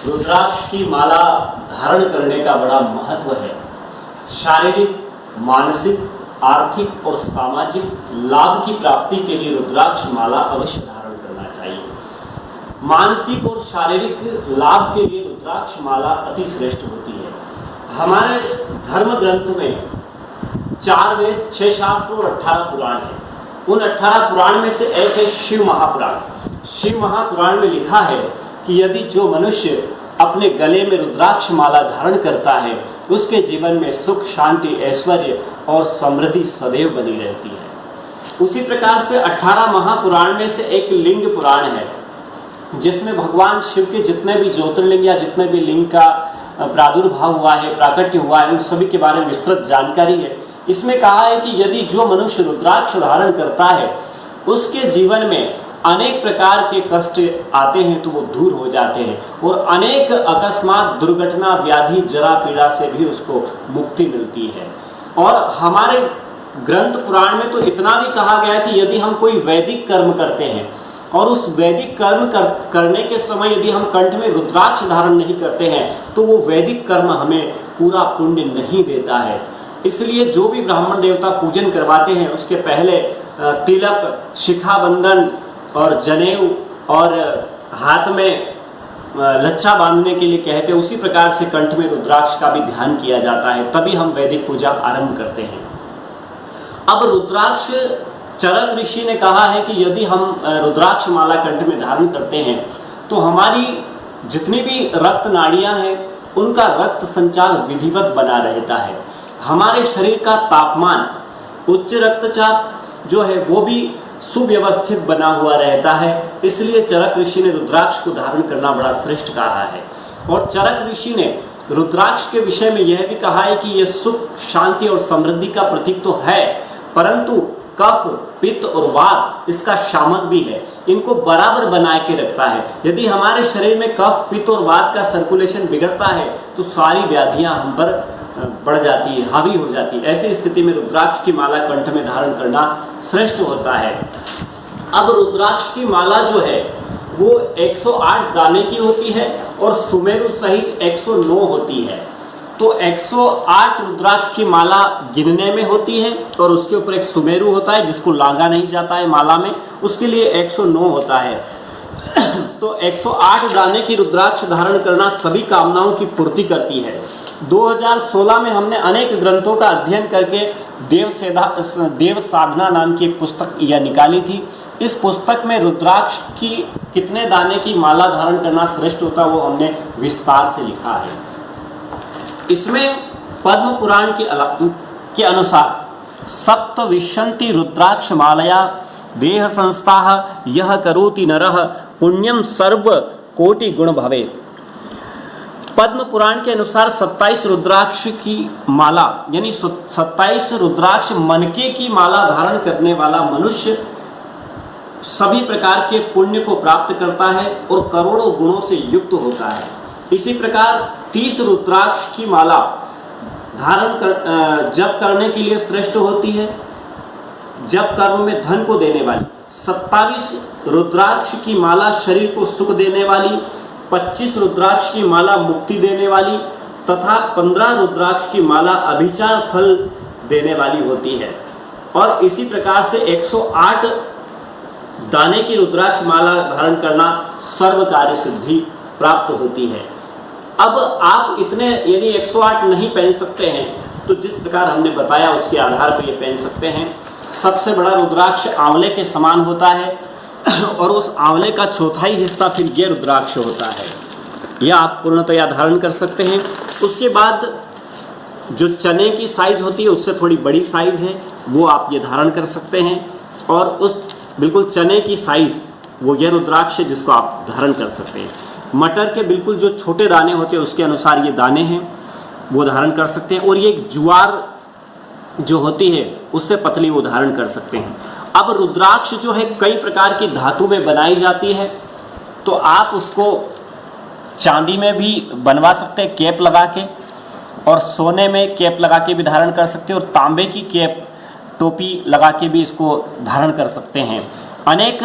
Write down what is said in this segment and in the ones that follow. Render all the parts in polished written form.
रुद्राक्ष की माला धारण करने का बड़ा महत्व है। शारीरिक, मानसिक, आर्थिक और सामाजिक लाभ की प्राप्ति के लिए रुद्राक्ष माला अवश्य धारण करना चाहिए। मानसिक और शारीरिक लाभ के लिए रुद्राक्ष माला अति श्रेष्ठ होती है। हमारे धर्म ग्रंथ में 4 वेद, 6 शास्त्र और 18 पुराण है। उन 18 पुराण में से एक है शिव महापुराण। शिव महापुराण में लिखा है कि यदि जो मनुष्य अपने गले में रुद्राक्ष माला धारण करता है उसके जीवन में सुख, शांति, ऐश्वर्य और समृद्धि सदैव बनी रहती है। उसी प्रकार से 18 महापुराण में से एक लिंग पुराण है जिसमें भगवान शिव के जितने भी ज्योतिर्लिंग या जितने भी लिंग का प्रादुर्भाव हुआ है, प्राकट्य हुआ है, उन सभी के बारे में विस्तृत जानकारी है। इसमें कहा है कि यदि जो मनुष्य रुद्राक्ष धारण करता है उसके जीवन में अनेक प्रकार के कष्ट आते हैं तो वो दूर हो जाते हैं और अनेक अकस्मात दुर्घटना, व्याधि, जरा, पीड़ा से भी उसको मुक्ति मिलती है। और हमारे ग्रंथ पुराण में तो इतना भी कहा गया है कि यदि हम कोई वैदिक कर्म करते हैं और उस वैदिक कर्म करने के समय यदि हम कंठ में रुद्राक्ष धारण नहीं करते हैं तो वो वैदिक कर्म हमें पूरा पुण्य नहीं देता है। इसलिए जो भी ब्राह्मण देवता पूजन करवाते हैं उसके पहले तिलक, शिखा बंधन और जनेऊ और हाथ में लच्छा बांधने के लिए कहते हैं। उसी प्रकार से कंठ में रुद्राक्ष का भी ध्यान किया जाता है, तभी हम वैदिक पूजा आरंभ करते हैं। अब रुद्राक्ष, चरक ऋषि ने कहा है कि यदि हम रुद्राक्ष माला कंठ में धारण करते हैं तो हमारी जितनी भी रक्त नाड़ियां हैं उनका रक्त संचार विधिवत बना रहता है। हमारे शरीर का तापमान, उच्च रक्तचाप जो है वो भी सुव्यवस्थित बना हुआ रहता है। इसलिए चरक ऋषि ने रुद्राक्ष को धारण करना बड़ा श्रेष्ठ कहा है। और चरक ऋषि ने रुद्राक्ष के विषय में यह भी कहा है कि यह सुख, शांति और समृद्धि का प्रतीक तो है, परंतु कफ, पित्त और वात इसका शामक भी है। इनको बराबर बना के रखता है। यदि हमारे शरीर में कफ, पित्त और वात का सर्कुलेशन बिगड़ता है तो सारी व्याधियां हम पर बढ़ जाती है, हावी हो जाती है। ऐसी स्थिति में रुद्राक्ष की माला कंठ में धारण करना श्रेष्ठ होता है। अब रुद्राक्ष की माला जो है वो 108 दाने की होती है और सुमेरु सहित 109 होती है। तो 108 रुद्राक्ष की माला गिनने में होती है और उसके ऊपर एक सुमेरु होता है जिसको लांगा नहीं जाता है माला में, उसके लिए 109 होता है। तो 108 दाने की रुद्राक्ष धारण करना सभी कामनाओं की पूर्ति करती है। 2016 में हमने अनेक ग्रंथों का अध्ययन करके देव साधना नाम की एक पुस्तक यह निकाली थी। इस पुस्तक में रुद्राक्ष की कितने दाने की माला धारण करना श्रेष्ठ होता वो हमने विस्तार से लिखा है। इसमें पद्म पुराण के अनुसार सप्तविंशति रुद्राक्ष मालया देह संस्था यह करोति नरः पुण्यम सर्व कोटि गुण भवेत्। पद्म पुराण के अनुसार 27 रुद्राक्ष की माला यानी 27 रुद्राक्ष मनके की माला धारण करने वाला मनुष्य सभी प्रकार के पुण्य को प्राप्त करता है और करोड़ों गुणों से युक्त होता है। इसी प्रकार 30 रुद्राक्ष की माला धारण जप करने के लिए श्रेष्ठ होती है, जप कर्म में धन को देने वाली। 27 रुद्राक्ष की माला शरीर को सुख देने वाली, 25 रुद्राक्ष की माला मुक्ति देने वाली तथा 15 रुद्राक्ष की माला अभिचार फल देने वाली होती है। और इसी प्रकार से 108 दाने की रुद्राक्ष माला धारण करना सर्व कार्य सिद्धि प्राप्त होती है। अब आप इतने यदि 108 नहीं पहन सकते हैं तो जिस प्रकार हमने बताया उसके आधार पर ये पहन सकते हैं। सबसे बड़ा रुद्राक्ष आंवले के समान होता है और उस आंवले का चौथाई हिस्सा फिर ये रुद्राक्ष होता है। यह आप पूर्णतया धारण कर सकते हैं। उसके बाद जो चने की साइज होती है उससे थोड़ी बड़ी साइज है वो आप ये धारण कर सकते हैं और उस बिल्कुल चने की साइज वो ये रुद्राक्ष है जिसको आप धारण कर सकते हैं। मटर के बिल्कुल जो छोटे दाने होते हैं उसके अनुसार ये दाने हैं वो धारण कर सकते हैं और ये ज्वार जो होती है उससे पतली वो धारण कर सकते हैं। अब रुद्राक्ष जो है कई प्रकार की धातु में बनाई जाती है तो आप उसको चांदी में भी बनवा सकते हैं कैप लगा के, और सोने में कैप लगा के भी धारण कर सकते हैं और तांबे की कैप टोपी लगा के भी इसको धारण कर सकते हैं। अनेक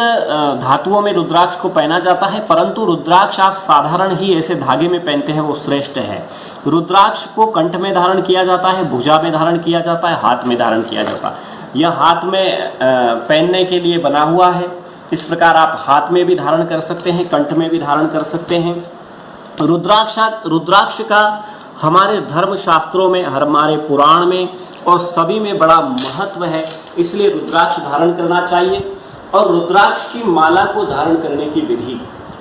धातुओं में रुद्राक्ष को पहना जाता है, परंतु रुद्राक्ष आप साधारण ही ऐसे धागे में पहनते हैं वो श्रेष्ठ है। रुद्राक्ष को कंठ में धारण किया जाता है, भुजा में धारण किया जाता है, हाथ में धारण किया जाता है। यह हाथ में पहनने के लिए बना हुआ है। इस प्रकार आप हाथ में भी धारण कर सकते हैं, कंठ में भी धारण कर सकते हैं। रुद्राक्ष का हमारे धर्म शास्त्रों में, हमारे पुराण में और सभी में बड़ा महत्व है, इसलिए रुद्राक्ष धारण करना चाहिए। और रुद्राक्ष की माला को धारण करने की विधि,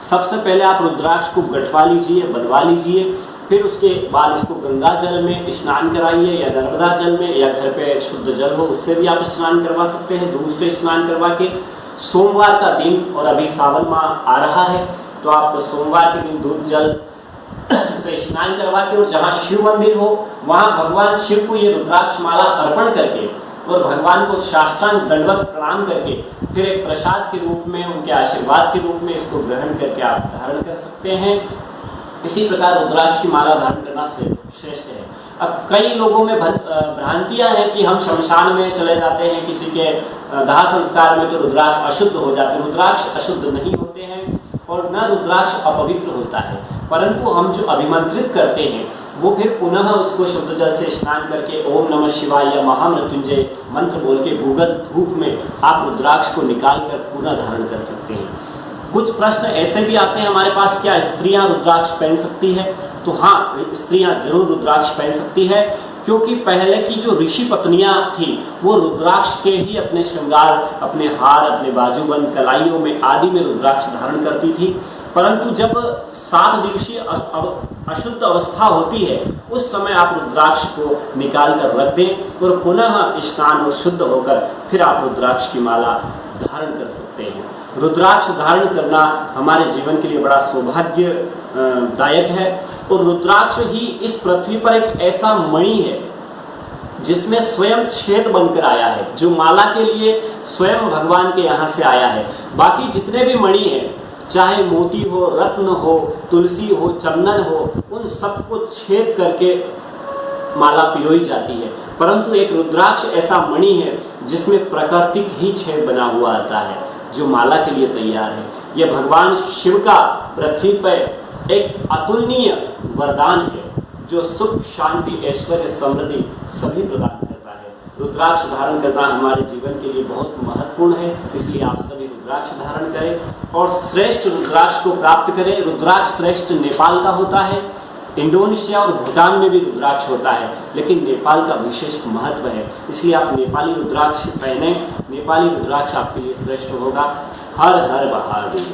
सबसे पहले आप रुद्राक्ष को गठवा लीजिए, बंधवा लीजिए, फिर उसके बाद इसको गंगा जल में स्नान कराइए या नर्मदा जल में, या घर पे शुद्ध जल हो उससे भी आप स्नान करवा सकते हैं। दूध से स्नान करवा के सोमवार का दिन, और अभी सावन माह आ रहा है तो आप सोमवार के दिन दूध जल से स्नान करवा के, और जहाँ शिव मंदिर हो वहाँ भगवान शिव को ये रुद्राक्ष माला अर्पण करके और भगवान को साष्टांग दंडवत प्रणाम करके फिर एक प्रसाद के रूप में, उनके आशीर्वाद के रूप में इसको ग्रहण करके आप धारण कर सकते हैं। इसी प्रकार रुद्राक्ष की माला धारण करना श्रेष्ठ है। अब कई लोगों में भ्रांतियां हैं कि हम शमशान में चले जाते हैं, किसी के दाह संस्कार में तो रुद्राक्ष अशुद्ध हो जाते हैं। रुद्राक्ष अशुद्ध नहीं होते हैं और न रुद्राक्ष अपवित्र होता है, परंतु हम जो अभिमंत्रित करते हैं वो फिर पुनः उसको शुद्ध जल से स्नान करके ओम नमः शिवाय या महामृत्युंजय मंत्र बोल के भूगल धूप में आप रुद्राक्ष को निकाल कर पुनः धारण कर सकते हैं। कुछ प्रश्न ऐसे भी आते हैं हमारे पास, क्या स्त्रियां रुद्राक्ष पहन सकती है? तो हाँ, स्त्रियां जरूर रुद्राक्ष पहन सकती है, क्योंकि पहले की जो ऋषि पत्नियां थी वो रुद्राक्ष के ही अपने श्रृंगार, अपने हार, अपने बाजूबंद, कलाइयों में आदि में रुद्राक्ष धारण करती थी। परंतु जब 7 दिवसीय अशुद्ध अवस्था होती है उस समय आप रुद्राक्ष को निकाल कर रख दें और पुनः स्नान और शुद्ध होकर फिर आप रुद्राक्ष की माला धारण कर सकते हैं। रुद्राक्ष धारण करना हमारे जीवन के लिए बड़ा सौभाग्यदायक है, और रुद्राक्ष ही इस पृथ्वी पर एक ऐसा मणि है जिसमें स्वयं छेद बनकर आया है, जो माला के लिए स्वयं भगवान के यहाँ से आया है। बाकी जितने भी मणि हैं, चाहे मोती हो, रत्न हो, तुलसी हो, चंदन हो, उन सबको छेद करके माला पिरोई जाती है, परंतु एक रुद्राक्ष ऐसा मणि है जिसमें प्राकृतिक ही छेद बना हुआ आता है, जो माला के लिए तैयार है। यह भगवान शिव का पृथ्वी पर एक अतुलनीय वरदान है, जो सुख, शांति, ऐश्वर्य, समृद्धि सभी प्रदान करता है। रुद्राक्ष धारण करना हमारे जीवन के लिए बहुत महत्वपूर्ण है, इसलिए आप सभी रुद्राक्ष धारण करें और श्रेष्ठ रुद्राक्ष को प्राप्त करें। रुद्राक्ष श्रेष्ठ नेपाल का होता है, इंडोनेशिया और भूटान में भी रुद्राक्ष होता है, लेकिन नेपाल का विशेष महत्व है, इसलिए आप नेपाली रुद्राक्ष पहने। नेपाली रुद्राक्ष आपके लिए श्रेष्ठ होगा। हर हर महादेव।